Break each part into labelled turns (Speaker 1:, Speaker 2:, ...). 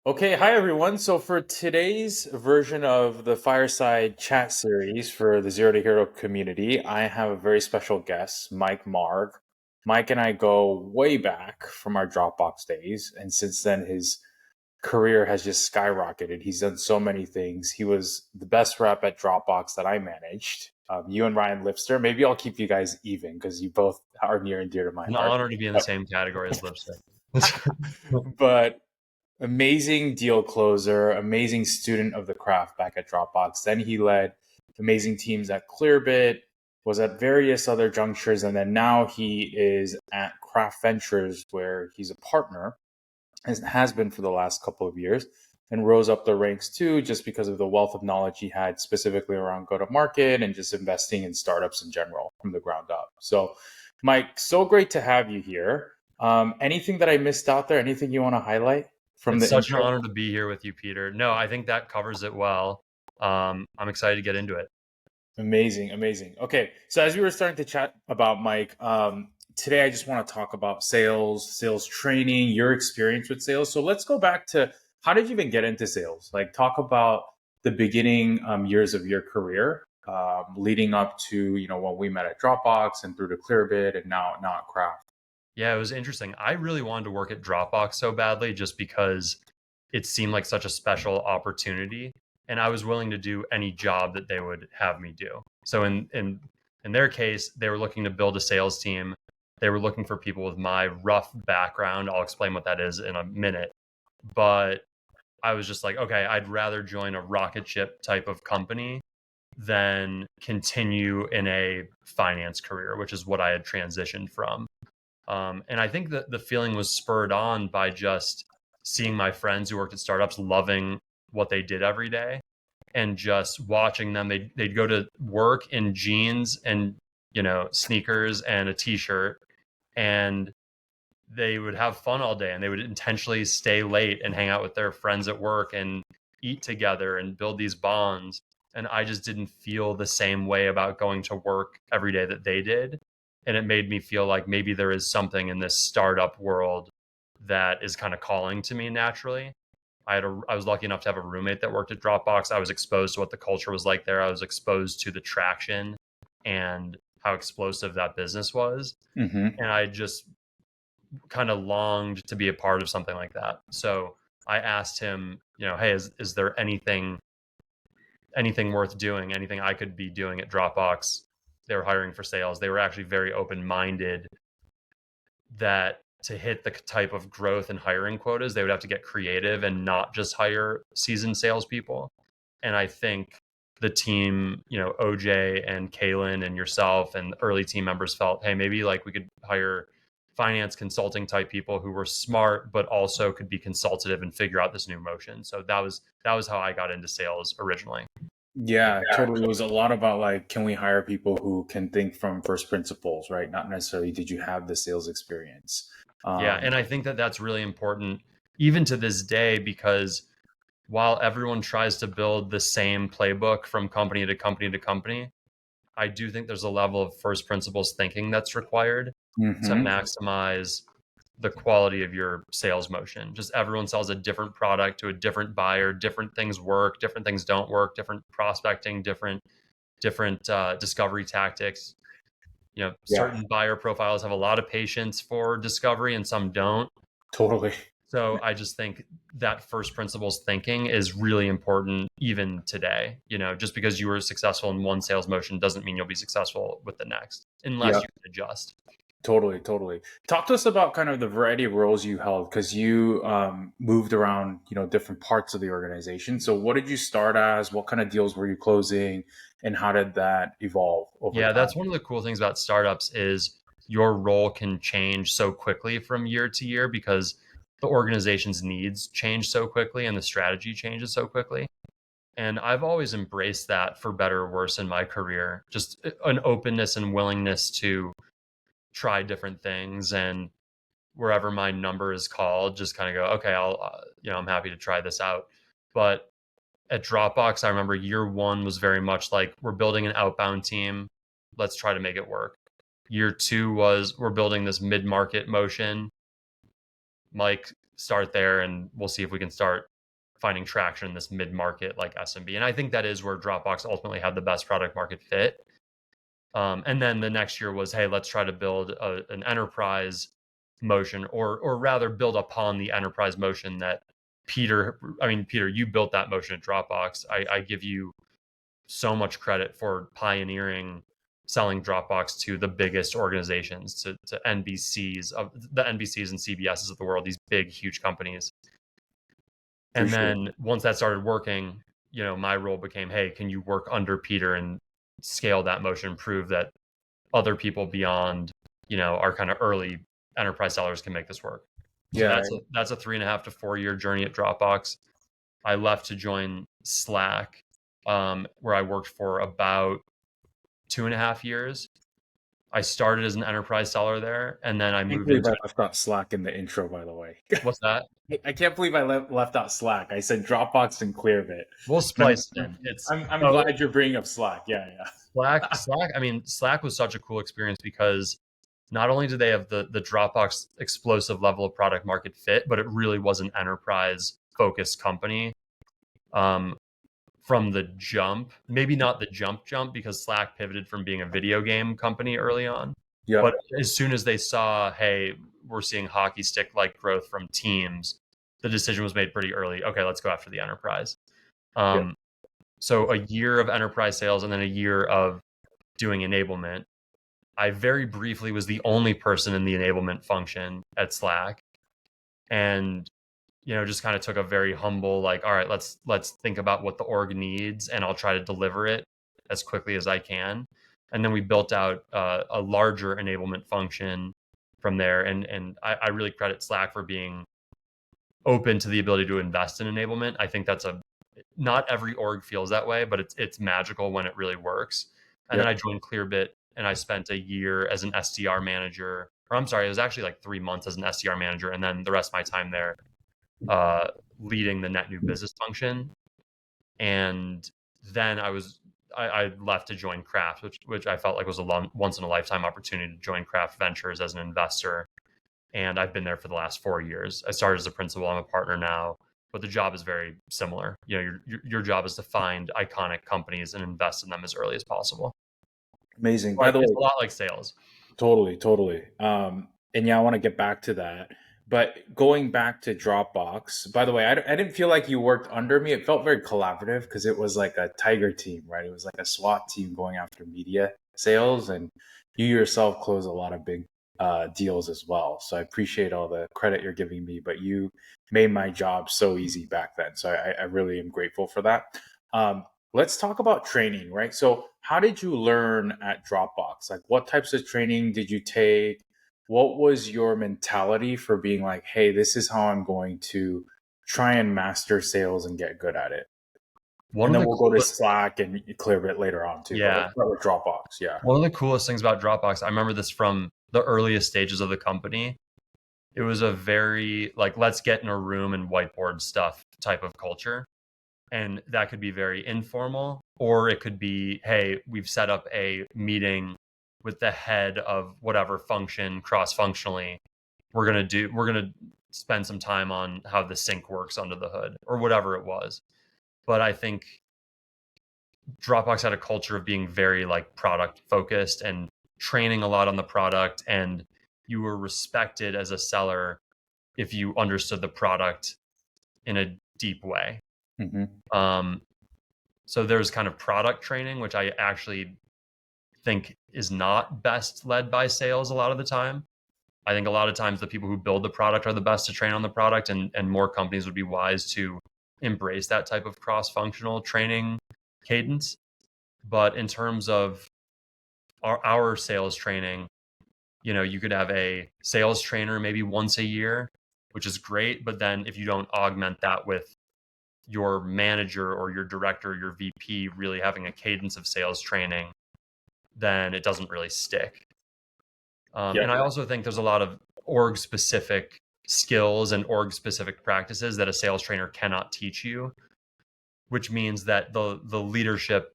Speaker 1: Okay, hi everyone. So for today's version of the Fireside Chat series for the Zero to Hero community, I have a very special guest, Mike Marg. Mike and I go way back from our Dropbox days, and since then his career has just skyrocketed. He's done so many things. He was the best rep at Dropbox that I managed. You and Ryan Lipster. Maybe I'll keep you guys even because you both are near and dear to my
Speaker 2: An
Speaker 1: heart.
Speaker 2: honor to be in the same category as Lipstick.
Speaker 1: But amazing deal closer, amazing student of the craft back at Dropbox. Then he led amazing teams at Clearbit, was at various other junctures, and then now he is at Craft Ventures, where he's a partner, and has been for the last couple of years, and rose up the ranks too, just because of the wealth of knowledge he had specifically around go to market and just investing in startups in general from the ground up. So, Mike, so great to have you here. Anything that I missed out there? Anything you want to highlight from
Speaker 2: It's
Speaker 1: the
Speaker 2: such an
Speaker 1: intro?
Speaker 2: honor to be here with you, Peter. No, I think that covers it well. I'm excited to get into it.
Speaker 1: Amazing, amazing. Okay, so as we were starting to chat about Mike, today I just want to talk about sales, sales training, your experience with sales. So let's go back to how did you even get into sales? Like, talk about the beginning years of your career, leading up to when we met at Dropbox and through to Clearbit and now at Craft.
Speaker 2: Yeah, it was interesting. I really wanted to work at Dropbox so badly just because it seemed like such a special opportunity, and I was willing to do any job that they would have me do. So in their case, they were looking to build a sales team. They were looking for people with my rough background. I'll explain what that is in a minute. But I was just like, okay, I'd rather join a rocket ship type of company than continue in a finance career, which is what I had transitioned from. And I think that the feeling was spurred on by just seeing my friends who worked at startups loving what they did every day and just watching them. They'd go to work in jeans and, sneakers and a t-shirt, and they would have fun all day, and they would intentionally stay late and hang out with their friends at work and eat together and build these bonds. And I just didn't feel the same way about going to work every day that they did. And it made me feel like maybe there is something in this startup world that is kind of calling to me naturally. I was lucky enough to have a roommate that worked at Dropbox. I was exposed to what the culture was like there. I was exposed to the traction and how explosive that business was.
Speaker 1: Mm-hmm.
Speaker 2: And I just kind of longed to be a part of something like that. So I asked him, hey, is there anything worth doing, anything I could be doing at Dropbox? They were hiring for sales. They were actually very open minded that to hit the type of growth and hiring quotas, they would have to get creative and not just hire seasoned salespeople. And I think the team, OJ and Kaylin and yourself and early team members felt, hey, maybe like we could hire finance consulting type people who were smart but also could be consultative and figure out this new motion. So that was how I got into sales originally.
Speaker 1: Yeah, totally. It was a lot about like, can we hire people who can think from first principles, right? Not necessarily did you have the sales experience.
Speaker 2: Yeah,
Speaker 1: Um,
Speaker 2: and I think that that's really important even to this day, because while everyone tries to build the same playbook from company to company to company, I do think there's a level of first principles thinking that's required to
Speaker 1: mhm.
Speaker 2: maximize the quality of your sales motion. Just everyone sells a different product to a different buyer, different things work, different things don't work, different prospecting, different discovery tactics.
Speaker 1: Yeah,
Speaker 2: Certain buyer profiles have a lot of patience for discovery and some don't.
Speaker 1: totally.
Speaker 2: So I just think that first principles thinking is really important even today. Just because you were successful in one sales motion doesn't mean you'll be successful with the next unless
Speaker 1: Yeah,
Speaker 2: you can adjust.
Speaker 1: totally, totally. Talk to us about kind of the variety of roles you held because you moved around, different parts of the organization. So, what did you start as? What kind of deals were you closing, and how did that evolve over
Speaker 2: Yeah, that's
Speaker 1: time?
Speaker 2: one of the cool things about startups is your role can change so quickly from year to year because the organization's needs change so quickly and the strategy changes so quickly. And I've always embraced that for better or worse in my career, just an openness and willingness to try different things, and wherever my number is called, just kind of go, okay, I'm happy to try this out. But at Dropbox, I remember year one was very much like, we're building an outbound team. Let's try to make it work. Year two was, we're building this mid market motion. Mike, start there and we'll see if we can start finding traction in this mid-market like SMB. And I think that is where Dropbox ultimately had the best product market fit. And then the next year was, hey, let's try to build an enterprise motion, or rather build upon the enterprise motion that Peter, you built that motion at Dropbox. I give you so much credit for pioneering selling Dropbox to the biggest organizations, to NBCs of the NBCs and CBSs of the world, these big, huge companies. And
Speaker 1: Appreciate it.
Speaker 2: then once that started working, my role became, hey, can you work under Peter and scale that motion, prove that other people beyond, our kind of early enterprise sellers can make this work. So
Speaker 1: Yeah.
Speaker 2: that's a 3.5 to 4 year journey at Dropbox. I left to join Slack, where I worked for about 2.5 years. I started as an enterprise seller there, and then I
Speaker 1: I can't
Speaker 2: moved
Speaker 1: believe I
Speaker 2: into
Speaker 1: left out Slack in the intro, by the way.
Speaker 2: what's that?
Speaker 1: I can't believe I left out Slack. I said Dropbox and Clearbit.
Speaker 2: We'll
Speaker 1: And
Speaker 2: splice it in. It's
Speaker 1: I'm glad you're bringing up Slack. Yeah, yeah.
Speaker 2: Slack. I mean, Slack was such a cool experience because not only do they have the Dropbox explosive level of product market fit, but it really was an enterprise focused company. From the jump, maybe not the jump because Slack pivoted from being a video game company early on. But
Speaker 1: Yep.
Speaker 2: as soon as they saw, hey, we're seeing hockey stick like growth from Teams, the decision was made pretty early. Okay, let's go after the enterprise.
Speaker 1: Yep.
Speaker 2: So a year of enterprise sales and then a year of doing enablement. I very briefly was the only person in the enablement function at Slack, and just kind of took a very humble, like, all right, let's think about what the org needs, and I'll try to deliver it as quickly as I can. And then we built out a larger enablement function from there, and I really credit Slack for being open to the ability to invest in enablement. I think that's not every org feels that way, but it's magical when it really works. And then I
Speaker 1: Yep.
Speaker 2: joined Clearbit, and I spent a year as an SDR manager, or I'm sorry, it was actually like 3 months as an SDR manager, and then the rest of my time there leading the net new business function. And then I left to join Craft, which I felt like was a once in a lifetime opportunity to join Craft Ventures as an investor. And I've been there for the last 4 years. I started as a principal. I'm a partner now, but the job is very similar. Your job is to find iconic companies and invest in them as early as possible.
Speaker 1: Amazing. By
Speaker 2: But
Speaker 1: the
Speaker 2: it's
Speaker 1: way,
Speaker 2: a lot like sales.
Speaker 1: totally, totally. And yeah, I want to get back to that. But going back to Dropbox, by the way, I didn't feel like you worked under me. It felt very collaborative because it was like a tiger team, right? It was like a SWAT team going after media sales, and you yourself closed a lot of big deals as well. So I appreciate all the credit you're giving me, but you made my job so easy back then. So I really am grateful for that. Let's talk about training, right? So how did you learn at Dropbox? Like what types of training did you take? What was your mentality for being like, hey, this is how I'm going to try and master sales and get good at it?
Speaker 2: One
Speaker 1: And
Speaker 2: of
Speaker 1: then
Speaker 2: the
Speaker 1: we'll go to
Speaker 2: coolest,
Speaker 1: Slack and Clearbit later on too. But let's
Speaker 2: yeah,
Speaker 1: start with Dropbox. Yeah.
Speaker 2: one of the coolest things about Dropbox, I remember this from the earliest stages of the company. It was a very like, let's get in a room and whiteboard stuff type of culture. And that could be very informal, or it could be, hey, we've set up a meeting with the head of whatever function cross functionally. We're going to spend some time on how the sync works under the hood, or whatever it was. But I think Dropbox had a culture of being very like product focused and training a lot on the product, and you were respected as a seller if you understood the product in a deep way.
Speaker 1: Mm-hmm.
Speaker 2: Um, so there's kind of product training, which I actually think is not best led by sales a lot of the time. I think a lot of times the people who build the product are the best to train on the product, and more companies would be wise to embrace that type of cross-functional training cadence. But in terms of our sales training, you could have a sales trainer maybe once a year, which is great. But then if you don't augment that with your manager or your director, or your VP really having a cadence of sales training, then it doesn't really stick.
Speaker 1: Yeah.
Speaker 2: And I also think there's a lot of org specific skills and org specific practices that a sales trainer cannot teach you, which means that the leadership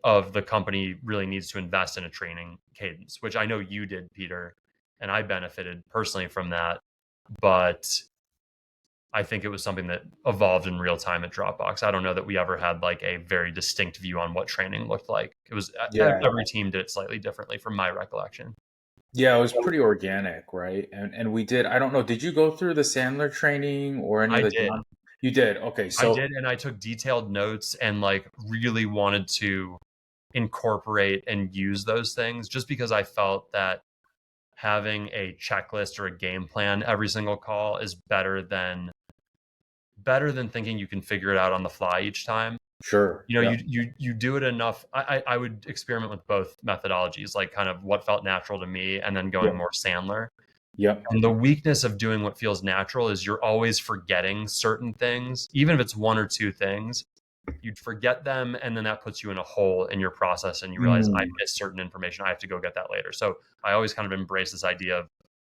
Speaker 2: of the company really needs to invest in a training cadence, which I know you did, Peter, and I benefited personally from that. But I think it was something that evolved in real time at Dropbox. I don't know that we ever had like a very distinct view on what training looked like. It was
Speaker 1: Yeah.
Speaker 2: every team did it slightly differently from my recollection.
Speaker 1: Yeah, it was pretty organic, right? And we did, I don't know, did you go through the Sandler training or any
Speaker 2: I
Speaker 1: of the
Speaker 2: did.
Speaker 1: John? You did. Okay.
Speaker 2: I
Speaker 1: So
Speaker 2: did, and I took detailed notes and like really wanted to incorporate and use those things just because I felt that having a checklist or a game plan every single call is better than thinking you can figure it out on the fly each time.
Speaker 1: sure.
Speaker 2: You know,
Speaker 1: Yeah.
Speaker 2: you do it enough. I would experiment with both methodologies, like kind of what felt natural to me and then going
Speaker 1: Yep.
Speaker 2: more Sandler.
Speaker 1: Yep.
Speaker 2: And the weakness of doing what feels natural is you're always forgetting certain things, even if it's one or two things. You'd forget them, and then that puts you in a hole in your process, and you realize I
Speaker 1: Mm.
Speaker 2: missed certain information. I have to go get that later. So I always kind of embrace this idea of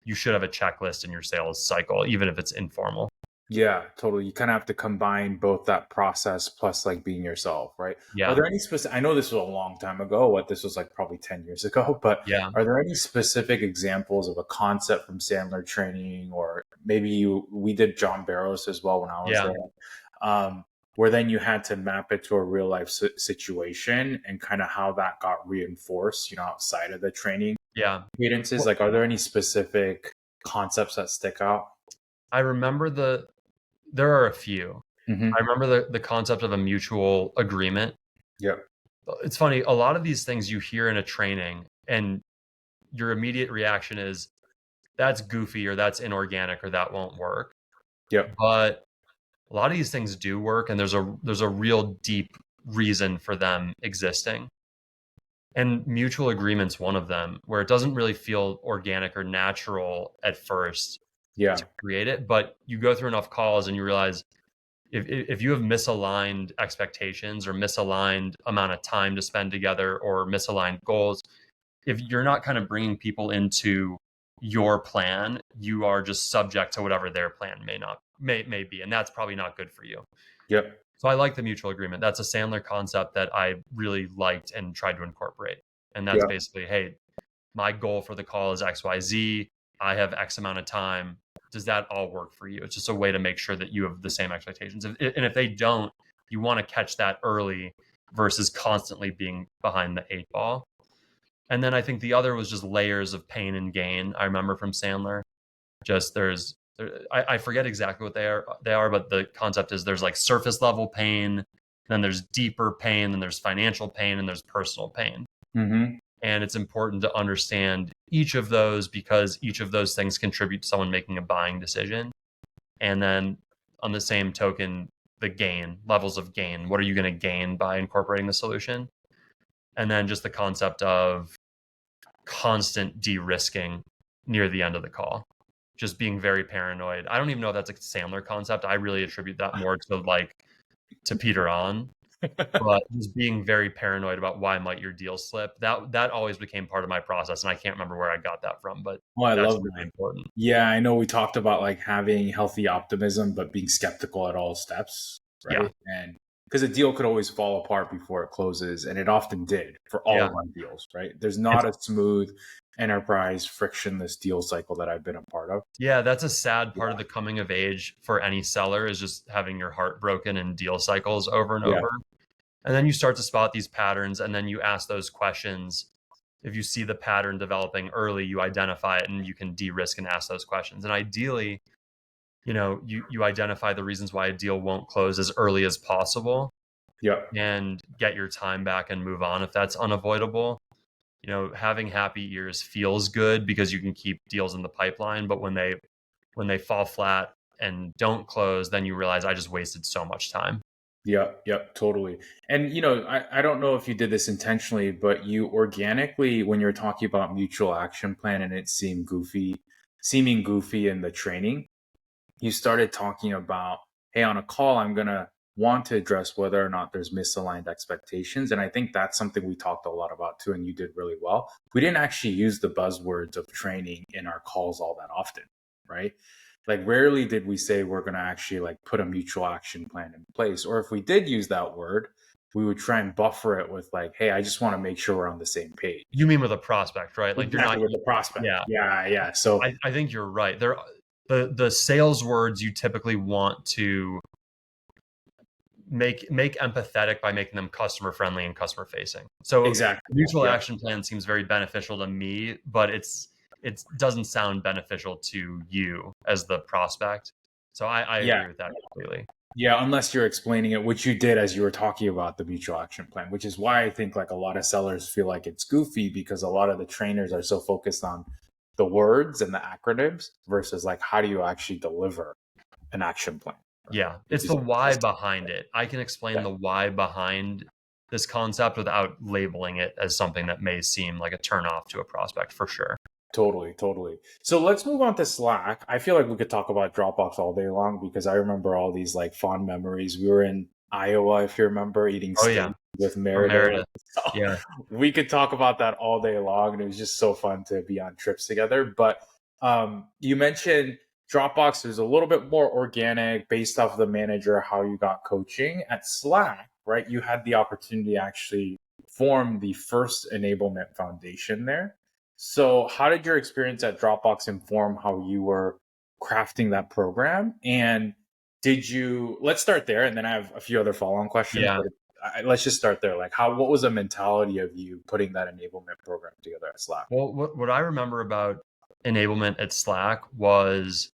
Speaker 2: you should have a checklist in your sales cycle, even if it's informal.
Speaker 1: Yeah, totally. You kind of have to combine both that process plus like being yourself, right? Are
Speaker 2: Yeah,
Speaker 1: there any specific, I know this was a long time ago, what this was like probably 10 years ago, but
Speaker 2: yeah,
Speaker 1: are there any specific examples of a concept from Sandler training or maybe we did John Barrows as well when I was
Speaker 2: yeah,
Speaker 1: there, where then you had to map it to a real life situation and kind of how that got reinforced, outside of the training
Speaker 2: yeah.
Speaker 1: cadences?
Speaker 2: Well,
Speaker 1: Like, are there any specific concepts that stick out?
Speaker 2: I remember there are a few.
Speaker 1: Hmm.
Speaker 2: I remember the concept of a mutual agreement.
Speaker 1: Yep.
Speaker 2: It's funny, a lot of these things you hear in a training, and your immediate reaction is that's goofy or that's inorganic or that won't work.
Speaker 1: Yep.
Speaker 2: But a lot of these things do work, and there's a real deep reason for them existing. And mutual agreement's one of them, where it doesn't really feel organic or natural at first
Speaker 1: Yeah.
Speaker 2: to create it, but you go through enough calls and you realize if you have misaligned expectations or misaligned amount of time to spend together or misaligned goals, if you're not kind of bringing people into your plan, you are just subject to whatever their plan may be, and that's probably not good for you.
Speaker 1: Yep.
Speaker 2: So I like the mutual agreement. That's a Sandler concept that I really liked and tried to incorporate. And that's
Speaker 1: Yep.
Speaker 2: basically, hey, my goal for the call is XYZ. I have X amount of time. Does that all work for you? It's just a way to make sure that you have the same expectations. And if they don't, you want to catch that early versus constantly being behind the eight ball. And then I think the other was just layers of pain and gain. I remember from Sandler. Just I forget exactly what they are, but the concept is there's like surface level pain, then there's deeper pain, then there's financial pain, and there's personal pain.
Speaker 1: Hmm.
Speaker 2: And it's important to understand each of those because each of those things contribute to someone making a buying decision. And then on the same token, the gain, levels of gain. What are you going to gain by incorporating the solution? And then just the concept of constant de-risking near the end of the call, just being very paranoid. I don't even know if that's a Sandler concept. I really attribute that more to Peter on, but just being very paranoid about why might your deal slip. That always became part of my process, and I can't remember where I got that from, but
Speaker 1: Oh, I
Speaker 2: that's
Speaker 1: love
Speaker 2: really
Speaker 1: that.
Speaker 2: important.
Speaker 1: Yeah, I know we talked about like having healthy optimism, but being skeptical at all steps,
Speaker 2: Yeah,
Speaker 1: right? And because a deal could always fall apart before it closes, and it often did for all
Speaker 2: yeah,
Speaker 1: of my deals, right? There's
Speaker 2: it's
Speaker 1: not a smooth enterprise frictionless deal cycle that I've been a part of.
Speaker 2: yeah. That's a sad part
Speaker 1: Yeah.
Speaker 2: of the coming of age for any seller is just having your heart broken in deal cycles over and
Speaker 1: Yeah.
Speaker 2: over. And then you start to spot these patterns, and then you ask those questions. If you see the pattern developing early, you identify it and you can de-risk and ask those questions. And ideally, you identify the reasons why a deal won't close as early as possible
Speaker 1: Yeah.
Speaker 2: and get your time back and move on if that's unavoidable. Having happy ears feels good because you can keep deals in the pipeline, but when they fall flat and don't close, then you realize I just wasted so much time.
Speaker 1: Yep, yep, totally. And I don't know if you did this intentionally, but you organically, when you're talking about mutual action plan and it seeming goofy in the training, you started talking about, hey, on a call, I'm gonna want to address whether or not there's misaligned expectations. And I think that's something we talked a lot about too, and you did really well. We didn't actually use the buzzwords of training in our calls all that often, right? Like rarely did we say we're going to actually like put a mutual action plan in place. Or if we did use that word, we would try and buffer it with like, hey, I just want to make sure we're on the same page.
Speaker 2: You mean with a prospect, right? Like you're not.
Speaker 1: Exactly, with the prospect.
Speaker 2: Yeah,
Speaker 1: Yeah, yeah. So
Speaker 2: I think you're right. the sales words you typically want to make empathetic by making them customer friendly and customer facing. So
Speaker 1: Exactly.
Speaker 2: mutual
Speaker 1: Yeah.
Speaker 2: action plan seems very beneficial to me, but it doesn't sound beneficial to you as the prospect. So I
Speaker 1: Yeah.
Speaker 2: agree with that completely.
Speaker 1: Yeah, unless you're explaining it, which you did as you were talking about the mutual action plan, which is why I think like a lot of sellers feel like it's goofy because a lot of the trainers are so focused on the words and the acronyms versus like how do you actually deliver an action plan, right?
Speaker 2: Yeah,
Speaker 1: Which
Speaker 2: it's
Speaker 1: is
Speaker 2: the why behind it. I can explain
Speaker 1: yeah,
Speaker 2: the why behind this concept without labeling it as something that may seem like a turnoff to a prospect for sure.
Speaker 1: totally, totally. So let's move on to Slack. I feel like we could talk about Dropbox all day long because I remember all these like fond memories. We were in Iowa, if you remember, eating
Speaker 2: Oh
Speaker 1: steak
Speaker 2: yeah,
Speaker 1: with
Speaker 2: or
Speaker 1: Meredith.
Speaker 2: Meredith. Yeah,
Speaker 1: We could talk about that all day long, and it was just so fun to be on trips together. But you mentioned Dropbox is a little bit more organic based off the manager, how you got coaching at Slack, right? You had the opportunity to actually form the first enablement foundation there. So, how did your experience at Dropbox inform how you were crafting that program? And did you, let's start there, and then I have a few other follow on questions,
Speaker 2: yeah.
Speaker 1: but let's just start there. Like, what was the mentality of you putting that enablement program together at Slack?
Speaker 2: Well, what I remember about enablement at Slack was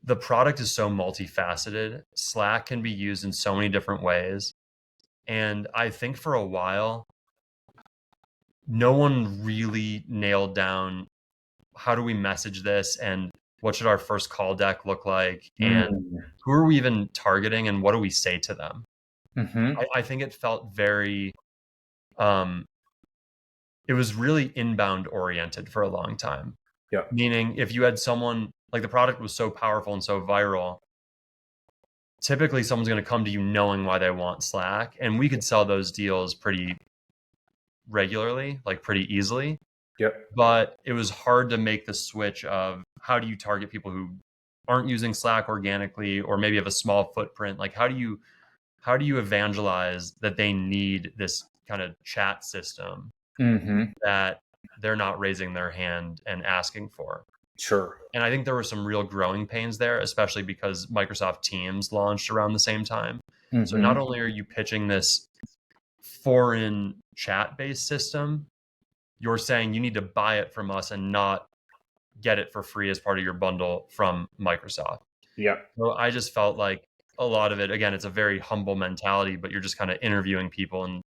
Speaker 2: the product is so multifaceted. Slack can be used in so many different ways. And I think for a while, no one really nailed down how do we message this and what should our first call deck look like and
Speaker 1: Mm.
Speaker 2: who are we even targeting and what do we say to them?
Speaker 1: Mm-hmm.
Speaker 2: I think it felt very, um, it was really inbound oriented for a long time.
Speaker 1: Yep.
Speaker 2: Meaning, if you had someone like the product was so powerful and so viral, typically someone's going to come to you knowing why they want Slack. And we could sell those deals pretty regularly, like pretty easily.
Speaker 1: Yep.
Speaker 2: But it was hard to make the switch of how do you target people who aren't using Slack organically or maybe have a small footprint? Like how do you evangelize that they need this kind of chat system
Speaker 1: Mm-hmm.
Speaker 2: that they're not raising their hand and asking for?
Speaker 1: Sure.
Speaker 2: And I think there were some real growing pains there, especially because Microsoft Teams launched around the same time. So not
Speaker 1: Mm-hmm.
Speaker 2: only are you pitching this foreign chat-based system, you're saying you need to buy it from us and not get it for free as part of your bundle from Microsoft.
Speaker 1: Yep.
Speaker 2: So I just felt like a lot of it, again, it's a very humble mentality, but you're just kind of interviewing people and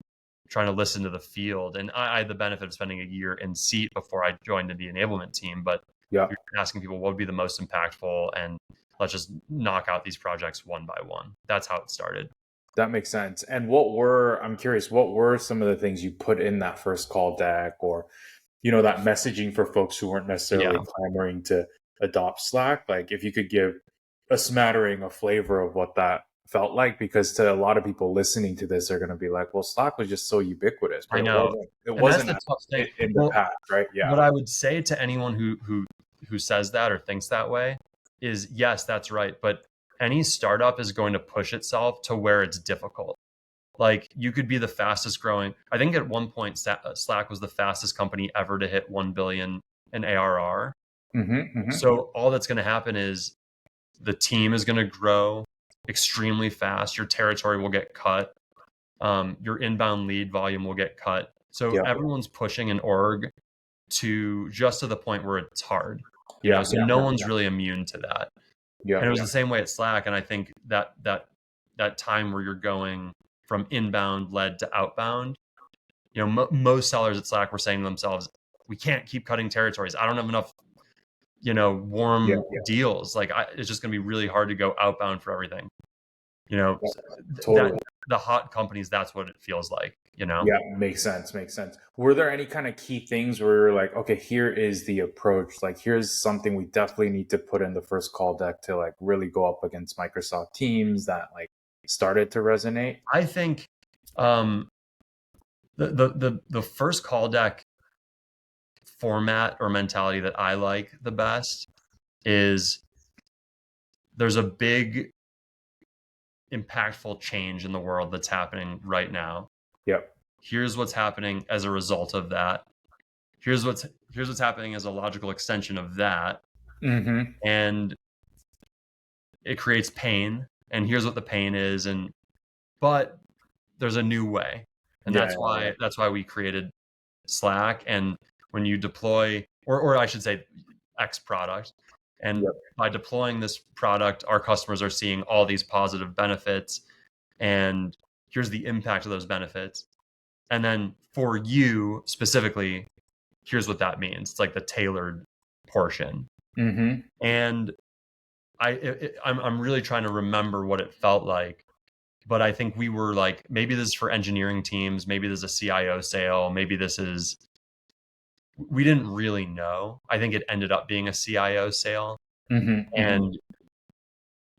Speaker 2: trying to listen to the field. And I had the benefit of spending a year in seat before I joined the enablement team, but
Speaker 1: Yep.
Speaker 2: you're asking people what would be the most impactful and let's just knock out these projects one by one. That's how it started.
Speaker 1: That makes sense. And I'm curious, what were some of the things you put in that first call deck or, that messaging for folks who weren't necessarily
Speaker 2: Yeah,
Speaker 1: clamoring to adopt Slack? Like if you could give a smattering, a flavor of what that felt like, because to a lot of people listening to this, they're going to be like, well, Slack was just so ubiquitous, but
Speaker 2: I
Speaker 1: it
Speaker 2: know.
Speaker 1: wasn't, it
Speaker 2: And that's
Speaker 1: wasn't
Speaker 2: the tough thing.
Speaker 1: in the
Speaker 2: Well,
Speaker 1: past, right? Yeah.
Speaker 2: what I would say to anyone who says that or thinks that way is yes, that's right. But any startup is going to push itself to where it's difficult. Like you could be the fastest growing. I think at one point Slack was the fastest company ever to hit 1 billion in ARR.
Speaker 1: Mm-hmm, mm-hmm.
Speaker 2: So all that's going to happen is the team is going to grow extremely fast. Your territory will get cut. Your inbound lead volume will get cut. So
Speaker 1: Yeah.
Speaker 2: everyone's pushing an org to just to the point where it's hard,
Speaker 1: Yeah.
Speaker 2: so no one's really immune to that.
Speaker 1: Yeah.
Speaker 2: And it was the same way at Slack. And I think that time where you're going from inbound led to outbound, most sellers at Slack were saying to themselves, we can't keep cutting territories. I don't have enough,
Speaker 1: Yeah.
Speaker 2: warm deals. Like it's just going to be really hard to go outbound for everything. You know,
Speaker 1: Yeah.
Speaker 2: that
Speaker 1: Totally.
Speaker 2: the hot companies, that's what it feels like.
Speaker 1: Yeah, makes sense. Makes sense. Were there any kind of key things where you're like, okay, here is the approach. Like, here's something we definitely need to put in the first call deck to like really go up against Microsoft Teams that like started to resonate?
Speaker 2: I think um, the first call deck format or mentality that I like the best is there's a big impactful change in the world that's happening right now.
Speaker 1: Yep.
Speaker 2: Here's what's happening as a result of that. Here's what's happening as a logical extension of that.
Speaker 1: Mm-hmm.
Speaker 2: and it creates pain. And here's what the pain is, and but there's a new way, and
Speaker 1: Yeah,
Speaker 2: that's
Speaker 1: yeah, yeah.
Speaker 2: why we created Slack. And when you deploy, or I should say, X product, and
Speaker 1: Yep.
Speaker 2: by deploying this product, our customers are seeing all these positive benefits, and here's the impact of those benefits. And then for you specifically, here's what that means. It's like the tailored portion.
Speaker 1: Mm-hmm.
Speaker 2: And I'm really trying to remember what it felt like, but I think we were like, maybe this is for engineering teams, maybe this is a CIO sale, maybe this is, we didn't really know. I think it ended up being a CIO sale.
Speaker 1: Mm-hmm. Mm-hmm.
Speaker 2: And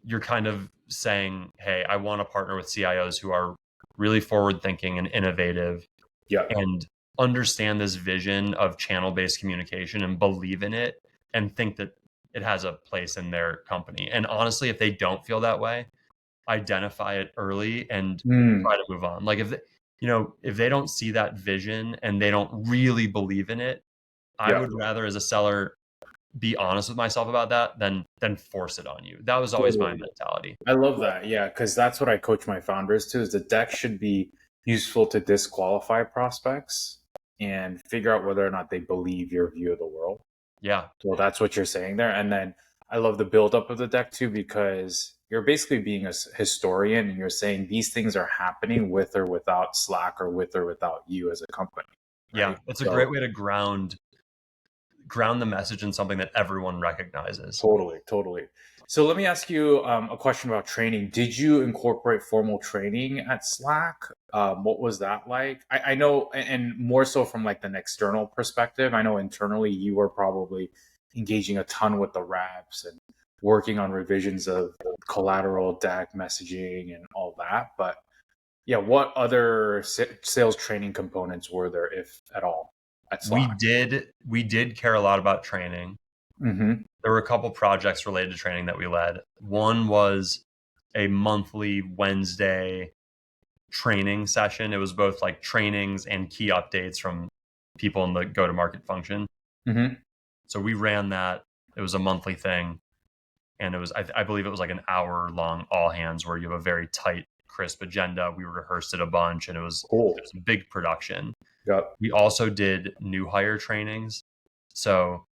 Speaker 2: you're kind of saying, hey, I want to partner with CIOs who are really forward thinking and innovative
Speaker 1: Yep.
Speaker 2: and understand this vision of channel based communication and believe in it and think that it has a place in their company. And honestly, if they don't feel that way, identify it early and
Speaker 1: Mm.
Speaker 2: try to move on. Like if they don't see that vision and they don't really believe in it, I
Speaker 1: Yep.
Speaker 2: would rather as a seller be honest with myself about that than force it on you. That was always my
Speaker 1: Totally.
Speaker 2: mentality.
Speaker 1: I love that. Yeah, because that's what I coach my founders to is the deck should be useful to disqualify prospects and figure out whether or not they believe your view of the world.
Speaker 2: Yeah.
Speaker 1: So that's what you're saying there. And then I love the buildup of the deck too, because you're basically being a historian and you're saying these things are happening with or without Slack or with or without you as a company,
Speaker 2: Yeah.
Speaker 1: right?
Speaker 2: It's a great
Speaker 1: So
Speaker 2: way to ground the message in something that everyone recognizes.
Speaker 1: totally, totally. So let me ask you a question about training. Did you incorporate formal training at Slack? What was that like? I know, and more so from like an external perspective. I know internally you were probably engaging a ton with the reps and working on revisions of collateral deck messaging and all that. But yeah, what other sales training components were there, if at all, at Slack?
Speaker 2: We did care a lot about training.
Speaker 1: Mm-hmm.
Speaker 2: There were a couple projects related to training that we led. One was a monthly Wednesday training session. It was both like trainings and key updates from people in the go to market function.
Speaker 1: Mm-hmm.
Speaker 2: So we ran that. It was a monthly thing. And it was, I believe it was like an hour long all hands where you have a very tight, crisp agenda. We rehearsed it a bunch and it
Speaker 1: Cool.
Speaker 2: was a big production.
Speaker 1: Yep.
Speaker 2: We also did new hire trainings. So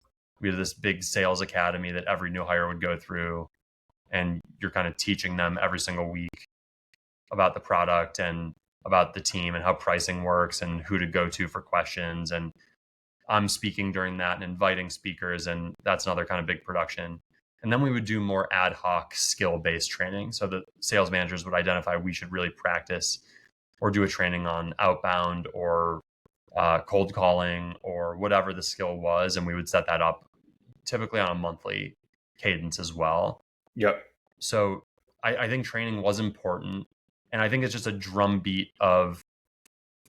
Speaker 2: we had this big sales academy that every new hire would go through, and you're kind of teaching them every single week about the product and about the team and how pricing works and who to go to for questions. And I'm speaking during that and inviting speakers, and that's another kind of big production. And then we would do more ad hoc skill based training. So the sales managers would identify we should really practice or do a training on outbound or cold calling or whatever the skill was. And we would set that up typically on a monthly cadence as well.
Speaker 1: Yep.
Speaker 2: So I think training was important. And I think it's just a drumbeat of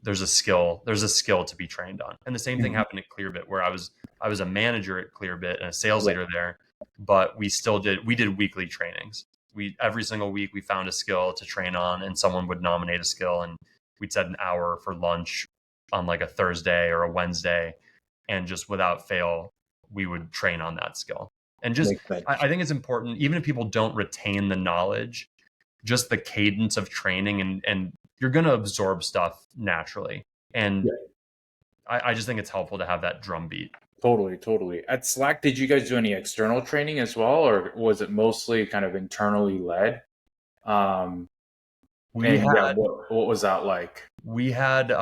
Speaker 2: there's a skill to be trained on. And the same thing
Speaker 1: Mhm.
Speaker 2: happened at Clearbit, where I was a manager at Clearbit and a sales
Speaker 1: Yep.
Speaker 2: leader there, but we did weekly trainings. We every single week we found a skill to train on, and someone would nominate a skill, and we'd set an hour for lunch on like a Thursday or a Wednesday, and just without fail we would train on that skill. And just
Speaker 1: Makes sense.
Speaker 2: I think it's important, even if people don't retain the knowledge, just the cadence of training, and you're going to absorb stuff naturally. And
Speaker 1: Yeah.
Speaker 2: I just think it's helpful to have that drum beat.
Speaker 1: Totally, totally. At Slack, did you guys do any external training as well, or was it mostly kind of internally led? Um,
Speaker 2: We
Speaker 1: and yeah,
Speaker 2: had
Speaker 1: what was that like?
Speaker 2: we had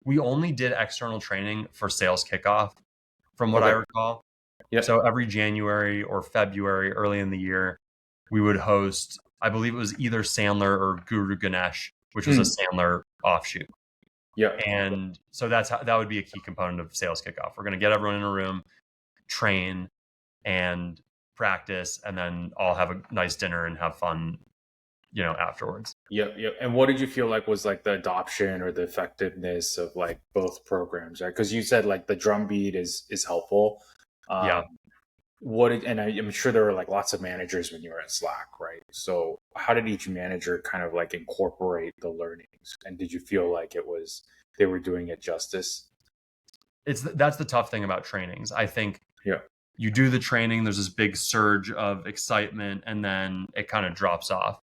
Speaker 2: we only did external training for sales kickoff, from what I
Speaker 1: Okay.
Speaker 2: recall.
Speaker 1: Yep.
Speaker 2: So every January or February, early in the year, we would host. I believe it was either Sandler or Guru Ganesh, which was a
Speaker 1: Mm.
Speaker 2: Sandler offshoot.
Speaker 1: Yep.
Speaker 2: And so that would be a key component of sales kickoff. We're going to get everyone in a room, train, and practice, and then all have a nice dinner and have fun, afterwards.
Speaker 1: Yep. Yep. And what did you feel like was like the adoption or the effectiveness of like both programs, right? Because you said like the drum beat is helpful.
Speaker 2: Yeah.
Speaker 1: Um, and I'm sure there were like lots of managers when you were at Slack, right? So how did each manager kind of like incorporate the learnings? And did you feel like they were doing it justice?
Speaker 2: That's the tough thing about trainings. I think
Speaker 1: Yeah.
Speaker 2: you do the training, there's this big surge of excitement, and then it kind of drops off.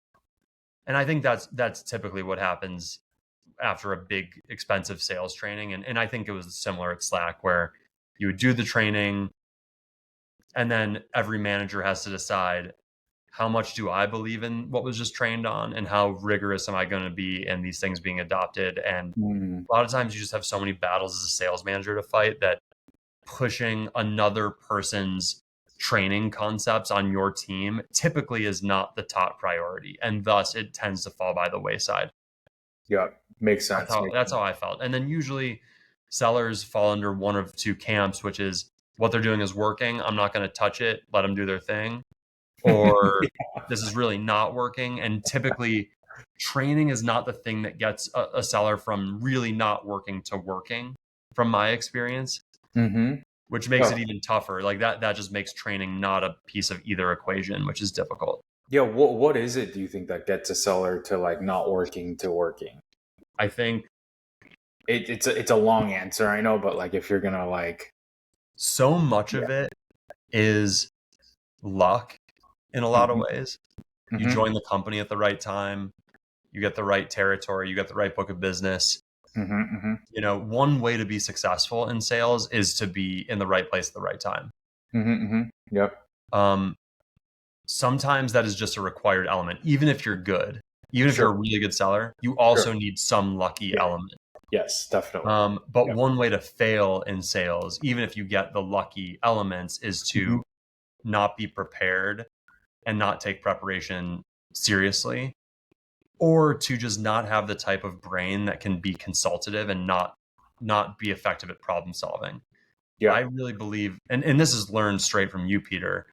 Speaker 2: And I think that's typically what happens after a big expensive sales training. And I think it was similar at Slack, where you would do the training and then every manager has to decide, how much do I believe in what was just trained on, and how rigorous am I going to be in these things being adopted. And
Speaker 1: Mm.
Speaker 2: a lot of times you just have so many battles as a sales manager to fight that pushing another person's training concepts on your team typically is not the top priority, and thus it tends to fall by the wayside.
Speaker 1: Yeah, makes
Speaker 2: That's
Speaker 1: sense.
Speaker 2: how that's how I felt. And then usually sellers fall under one of two camps, which is what they're doing is working, I'm not going to touch it, let them do their thing, or this is really not working. And typically training is not the thing that gets a seller from really not working to working, from my experience,
Speaker 1: Mm-hmm.
Speaker 2: which makes
Speaker 1: Oh,
Speaker 2: it even tougher. Like that just makes training not a piece of either equation, which is difficult.
Speaker 1: yeah. What is it? Do you think that gets a seller to like not working to working?
Speaker 2: I think
Speaker 1: It's a long answer, I know, but like if you're gonna like,
Speaker 2: so much
Speaker 1: yeah.
Speaker 2: of it is luck in a lot of
Speaker 1: Mm-hmm.
Speaker 2: ways. You
Speaker 1: Mm-hmm.
Speaker 2: join the company at the right time, you get the right territory, you get the right book of business.
Speaker 1: Mm-hmm. Mm-hmm.
Speaker 2: One way to be successful in sales is to be in the right place at the right time.
Speaker 1: Mm-hmm. Mm-hmm. Yep.
Speaker 2: Um, Sometimes that is just a required element. Even if you're good, even if you're a
Speaker 1: Sure.
Speaker 2: really good seller, you
Speaker 1: Sure.
Speaker 2: also need some lucky
Speaker 1: Yeah.
Speaker 2: element.
Speaker 1: Yes, definitely.
Speaker 2: But
Speaker 1: Yep.
Speaker 2: one way to fail in sales, even if you get the lucky elements, is
Speaker 1: Mm-hmm.
Speaker 2: to not be prepared and not take preparation seriously, or to just not have the type of brain that can be consultative and not be effective at problem solving. I
Speaker 1: Yeah.
Speaker 2: really believe, and this is learned straight from you, Peter,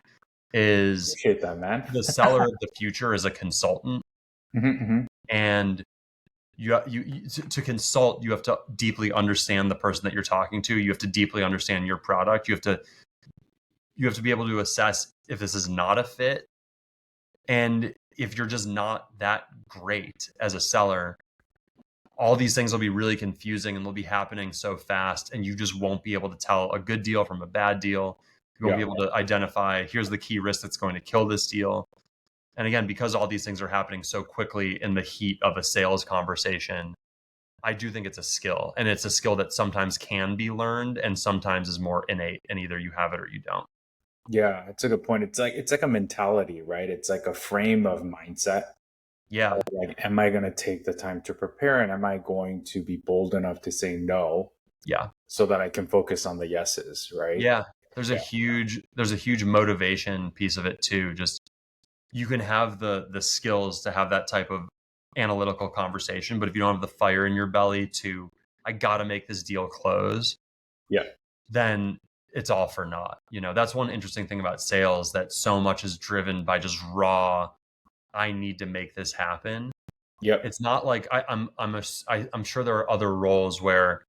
Speaker 2: is
Speaker 1: Appreciate that, man.
Speaker 2: the seller of the future is a consultant.
Speaker 1: Mm-hmm. Mm-hmm.
Speaker 2: And to consult, you have to deeply understand the person that you're talking to. You have to deeply understand your product. You have to be able to assess if this is not a fit, and if you're just not that great as a seller, all these things will be really confusing and they'll be happening so fast, and you just won't be able to tell a good deal from a bad deal. You won't be
Speaker 1: Yeah.
Speaker 2: able to identify, here's the key risk that's going to kill this deal. And again, because all these things are happening so quickly in the heat of a sales conversation, I do think it's a skill, and it's a skill that sometimes can be learned and sometimes is more innate, and either you have it or you don't.
Speaker 1: Yeah, it's a good point. It's like a mentality, right? It's like a frame of mindset.
Speaker 2: Yeah.
Speaker 1: Like, am I going to take the time to prepare, and am I going to be bold enough to say no
Speaker 2: Yeah.
Speaker 1: so that I can focus on the yeses, right?
Speaker 2: Yeah.
Speaker 1: Yeah.
Speaker 2: There's a huge motivation piece of it too. Just, you can have the skills to have that type of analytical conversation, but if you don't have the fire in your belly to, I got to make this deal close,
Speaker 1: Yeah.
Speaker 2: then it's all for naught. That's one interesting thing about sales, that so much is driven by just raw, I need to make this happen.
Speaker 1: Yep.
Speaker 2: It's not like I'm sure there are other roles where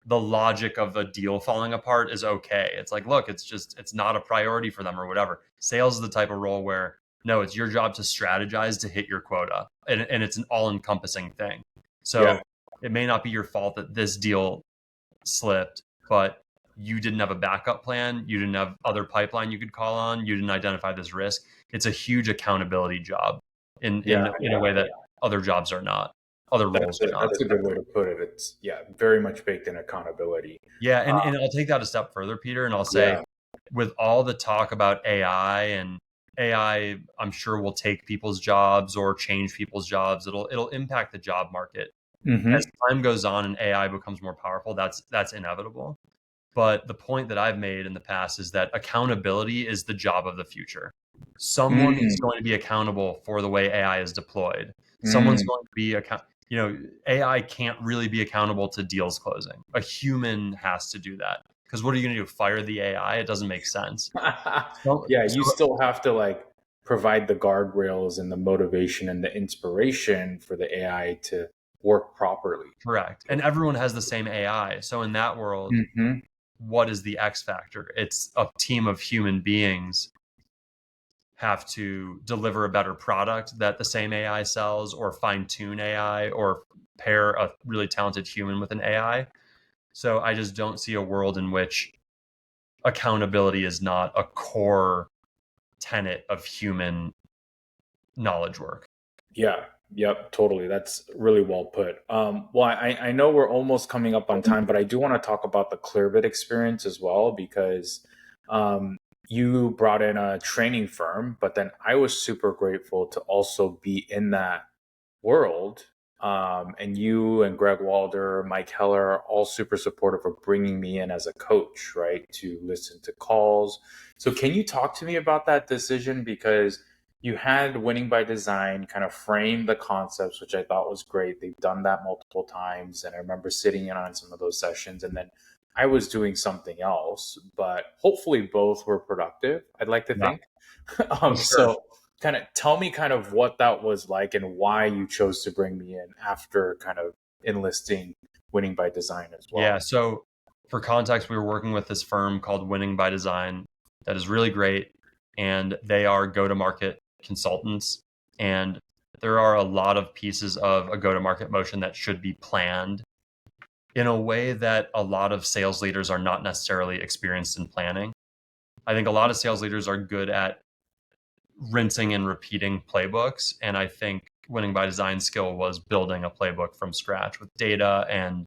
Speaker 2: the logic of the deal falling apart is okay. It's like, look, it's not a priority for them or whatever. Sales is the type of role where, no, it's your job to strategize to hit your quota, and it's an all encompassing thing.
Speaker 1: Yeah.
Speaker 2: So it may not be your fault that this deal slipped, but you didn't have a backup plan. You didn't have other pipeline you could call on. You didn't identify this risk. It's a huge accountability job in
Speaker 1: Yeah.
Speaker 2: in a way that other jobs are not, other roles are not.
Speaker 1: That's a good way to put it. It's, yeah, very much baked in accountability.
Speaker 2: Yeah,
Speaker 1: Uh,
Speaker 2: and I'll take that a step further, Peter, and I'll say,
Speaker 1: yeah.
Speaker 2: with all the talk about AI, and AI, I'm sure will take people's jobs or change people's jobs. It'll impact the job market
Speaker 1: Hmm.
Speaker 2: as time goes on and AI becomes more powerful. That's inevitable. But the point that I've made in the past is that accountability is the job of the future. Someone is
Speaker 1: Mm.
Speaker 2: going to be accountable for the way AI is deployed. Someone's
Speaker 1: Mm.
Speaker 2: going to be AI can't really be accountable to deals closing. A human has to do that. Because what are you going to do? Fire the AI? It doesn't make sense.
Speaker 1: Yeah,
Speaker 2: So
Speaker 1: you still have to like provide the guardrails and the motivation and the inspiration for the AI to work properly.
Speaker 2: correct. And everyone has the same AI. So in that world,
Speaker 1: Hmm.
Speaker 2: what is the X factor? It's a team of human beings have to deliver a better product that the same AI sells, or fine tune AI, or pair a really talented human with an AI. So I just don't see a world in which accountability is not a core tenet of human knowledge work.
Speaker 1: Yeah. Yep. Totally. That's really well put. Well, I know we're almost coming up on time, but I do want to talk about the Clearbit experience as well because um, you brought in a training firm, but then I was super grateful to also be in that world. And you and Greg Walder, Mike Heller are all super supportive of bringing me in as a coach, right, to listen to calls. So, can you talk to me about that decision? Because you had Winning by Design kind of frame the concepts, which I thought was great. They've done that multiple times. And I remember sitting in on some of those sessions. And then I was doing something else, but hopefully both were productive, I'd like to
Speaker 2: Yeah,
Speaker 1: think.
Speaker 2: for sure.
Speaker 1: So kind of tell me kind of what that was like and why you chose to bring me in after kind of enlisting Winning by Design as
Speaker 2: Yeah.
Speaker 1: well.
Speaker 2: So for context, we were working with this firm called Winning by Design that is really great. And they are go to market consultants. And there are a lot of pieces of a go to market motion that should be planned in a way that a lot of sales leaders are not necessarily experienced in planning. I think a lot of sales leaders are good at rinsing and repeating playbooks. And I think Winning by Design skill was building a playbook from scratch with data and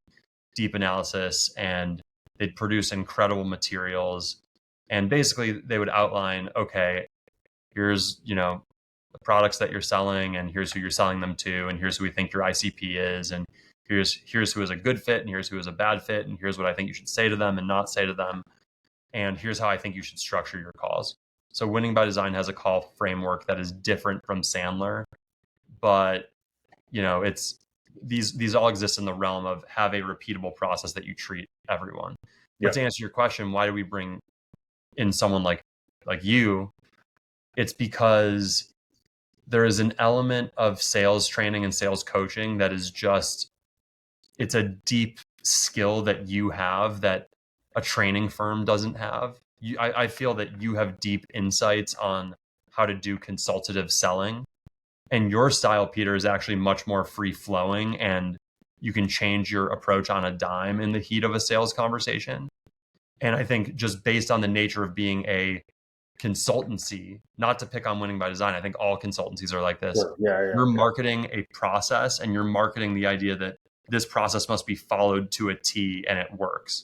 Speaker 2: deep analysis, and they'd produce incredible materials. And basically they would outline, okay, here's, the products that you're selling, and here's who you're selling them to, and here's who we think your ICP is, and here's who is a good fit, and here's who is a bad fit, and here's what I think you should say to them and not say to them, and here's how I think you should structure your calls. So Winning by Design has a call framework that is different from Sandler, but it's these all exist in the realm of have a repeatable process that you treat everyone. But
Speaker 1: Yeah.
Speaker 2: to answer your question, why do we bring in someone like you? It's because there is an element of sales training and sales coaching that is just, it's a deep skill that you have that a training firm doesn't have. I feel that you have deep insights on how to do consultative selling, and your style, Peter, is actually much more free flowing, and you can change your approach on a dime in the heat of a sales conversation. And I think just based on the nature of being a consultancy, not to pick on Winning by Design, I think all consultancies are like this.
Speaker 1: Sure. Yeah. Yeah.
Speaker 2: You're
Speaker 1: Yeah.
Speaker 2: marketing a process, and you're marketing the idea that this process must be followed to a T and it works.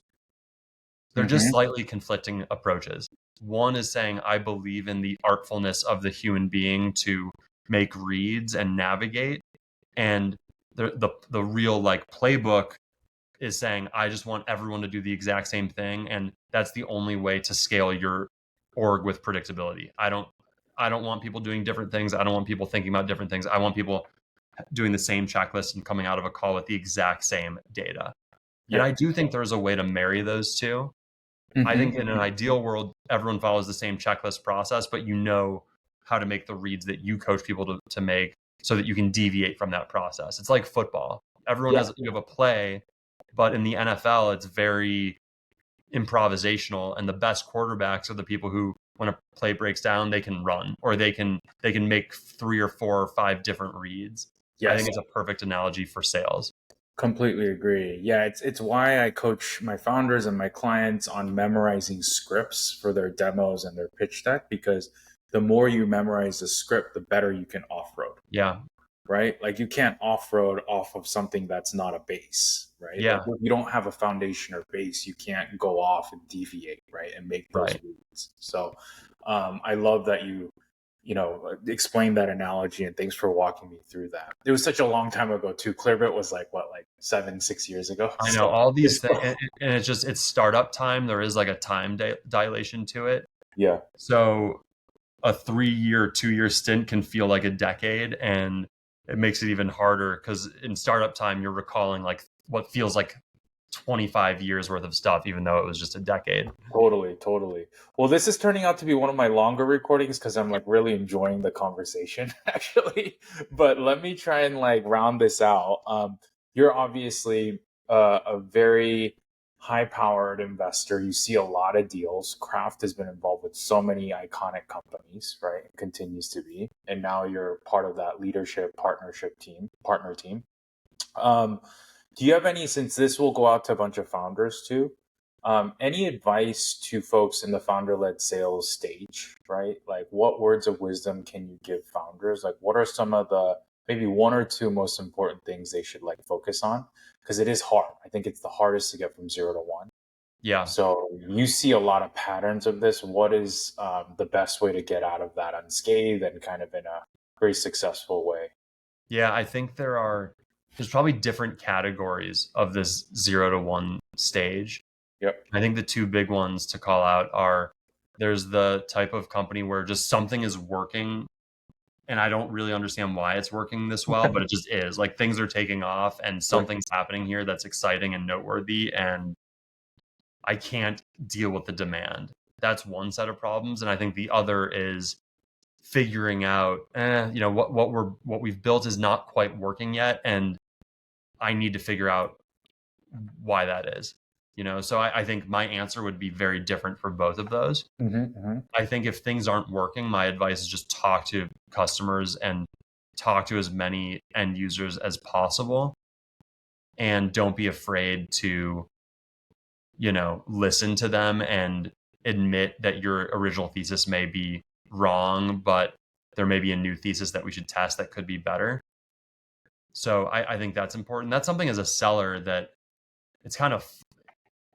Speaker 2: They're just
Speaker 1: Hmm.
Speaker 2: slightly conflicting approaches. One is saying, I believe in the artfulness of the human being to make reads and navigate. And the real like playbook is saying, I just want everyone to do the exact same thing. And that's the only way to scale your org with predictability. I don't want people doing different things. I don't want people thinking about different things. I want people doing the same checklist and coming out of a call with the exact same data. And
Speaker 1: Yeah.
Speaker 2: I do think there's a way to marry those two. I
Speaker 1: Hmm.
Speaker 2: think in an ideal world, everyone follows the same checklist process, but you know how to make the reads that you coach people to make so that you can deviate from that process. It's like football. Everyone
Speaker 1: Yeah.
Speaker 2: has, you have a play, but in the NFL, it's very improvisational. And the best quarterbacks are the people who, when a play breaks down, they can run, or they can make 3 or 4 or 5 different reads. I think
Speaker 1: Yes.
Speaker 2: it's a perfect analogy for sales.
Speaker 1: Completely agree. Yeah, it's why I coach my founders and my clients on memorizing scripts for their demos and their pitch deck because the more you memorize the script, the better you can off-road,
Speaker 2: Yeah.
Speaker 1: right? Like you can't off-road off of something that's not a base, right? Like
Speaker 2: Yeah.
Speaker 1: if you don't have a foundation or base, you can't go off and deviate, right? And make those
Speaker 2: Right.
Speaker 1: reads. So I love that you explain that analogy and thanks for walking me through that. It was such a long time ago too. Clearbit was like what, like 7, 6 years ago.
Speaker 2: I know
Speaker 1: So
Speaker 2: all these
Speaker 1: it's
Speaker 2: things, and it's startup time. There is like a time dilation to it.
Speaker 1: yeah,
Speaker 2: So a 3 year, 2 year stint can feel like a decade, and it makes it even harder because in startup time you're recalling like what feels like 25 years worth of stuff, even though it was just a decade.
Speaker 1: totally, totally. Well, this is turning out to be one of my longer recordings because I'm like really enjoying the conversation actually. But let me try and like round this out. You're obviously a very high-powered investor. You see a lot of deals. Kraft has been involved with so many iconic companies, right? It continues to be, and now you're part of that leadership partner team. Um, do you have any? Since this will go out to a bunch of founders too. Any advice to folks in the founder-led sales stage, right? Like, what words of wisdom can you give founders? Like, what are some of the maybe one or two most important things they should like focus on? Because it is hard. I think it's the hardest to get from 0 to 1.
Speaker 2: Yeah.
Speaker 1: So you see a lot of patterns of this. What is the best way to get out of that unscathed and kind of in a very successful way?
Speaker 2: Yeah, I think there's probably different categories of this 0 to 1 stage.
Speaker 1: Yep.
Speaker 2: I think the two big ones to call out are there's the type of company where just something is working and I don't really understand why it's working this well, but it just is. Like things are taking off and
Speaker 1: Sure.
Speaker 2: something's happening here that's exciting and noteworthy, and I can't deal with the demand. That's one set of problems. And I think the other is figuring out, what we've built is not quite working yet. And I need to figure out why that is. So I think my answer would be very different for both of those.
Speaker 1: Hmm.
Speaker 2: I think if things aren't working, my advice is just talk to customers and talk to as many end users as possible. And don't be afraid to, listen to them and admit that your original thesis may be wrong, but there may be a new thesis that we should test that could be better. So I think that's important. That's something as a seller that it's kind of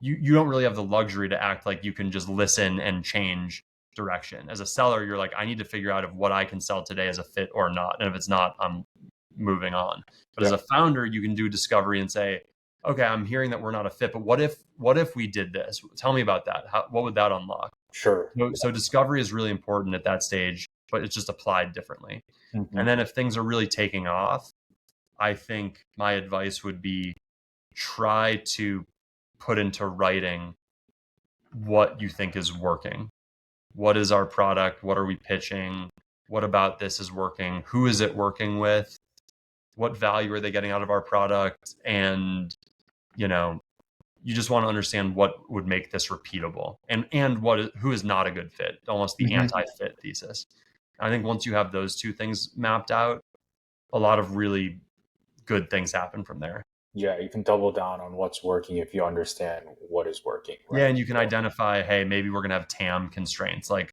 Speaker 2: you don't really have the luxury to act like you can just listen and change direction. As a seller, you're like, I need to figure out if what I can sell today is a fit or not. And if it's not, I'm moving on. But as
Speaker 1: Yeah.
Speaker 2: a founder, you can do discovery and say, okay, I'm hearing that we're not a fit, but what if we did this? Tell me about that. What would that unlock?
Speaker 1: Sure.
Speaker 2: So discovery is really important at that stage, but it's just applied differently.
Speaker 1: Hmm.
Speaker 2: And then if things are really taking off, I think my advice would be try to put into writing what you think is working. What is our product? What are we pitching? What about this is working? Who is it working with? What value are they getting out of our product? And, you know, you just want to understand what would make this repeatable and who is not a good fit, almost the
Speaker 1: Hmm.
Speaker 2: anti-fit thesis. I think once you have those two things mapped out, a lot of really good things happen from there.
Speaker 1: Yeah, you can double down on what's working if you understand what is working,
Speaker 2: Yeah,
Speaker 1: right?
Speaker 2: and you can
Speaker 1: So,
Speaker 2: identify, hey, maybe we're going to have TAM constraints. Like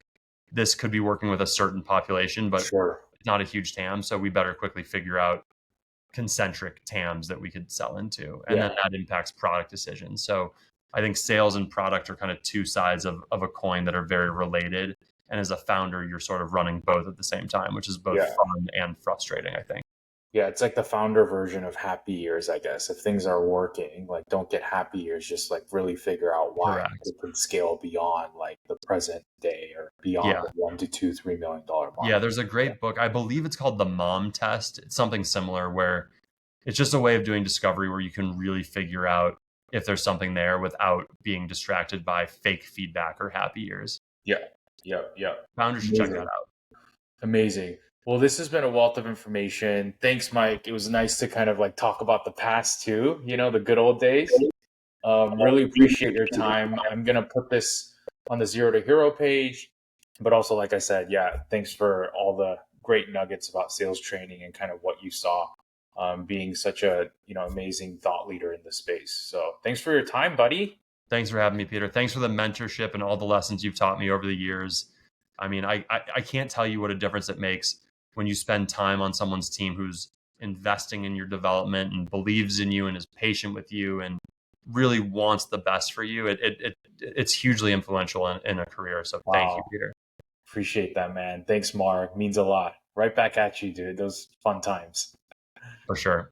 Speaker 2: this could be working with a certain population, but
Speaker 1: sure.
Speaker 2: it's not a huge TAM. So we better quickly figure out concentric TAMs that we could sell into. And
Speaker 1: Yeah.
Speaker 2: then that impacts product decisions. So I think sales and product are kind of two sides of a coin that are very related. And as a founder, you're sort of running both at the same time, which is both
Speaker 1: Yeah.
Speaker 2: fun and frustrating, I think.
Speaker 1: Yeah, it's like the founder version of happy years, I guess. If things are working, like don't get happy years, just like really figure out why
Speaker 2: Correct.
Speaker 1: it can scale beyond like the present day or beyond
Speaker 2: Yeah.
Speaker 1: the 1 to 2, $3 million mark.
Speaker 2: Yeah. There's a great book. I believe it's called The Mom Test. It's something similar where it's just a way of doing discovery where you can really figure out if there's something there without being distracted by fake feedback or happy years.
Speaker 1: Yeah. Yeah. Yeah.
Speaker 2: Founders should check that
Speaker 1: Amazing.
Speaker 2: out.
Speaker 1: Amazing. Well, this has been a wealth of information. Thanks, Mike. It was nice to kind of like talk about the past too, the good old days. Really appreciate your time. I'm going to put this on the Zero to Hero page. But also, like I said, yeah, thanks for all the great nuggets about sales training and kind of what you saw, being such a amazing thought leader in the space. So thanks for your time, buddy.
Speaker 2: Thanks for having me, Peter. Thanks for the mentorship and all the lessons you've taught me over the years. I mean, I can't tell you what a difference it makes when you spend time on someone's team who's investing in your development and believes in you and is patient with you and really wants the best for you. It's hugely influential in a career. So thank you,
Speaker 1: Wow.
Speaker 2: Peter,
Speaker 1: Appreciate that, man. Thanks, Mark. Means a lot. Right back at you, dude. Those fun times.
Speaker 2: for sure.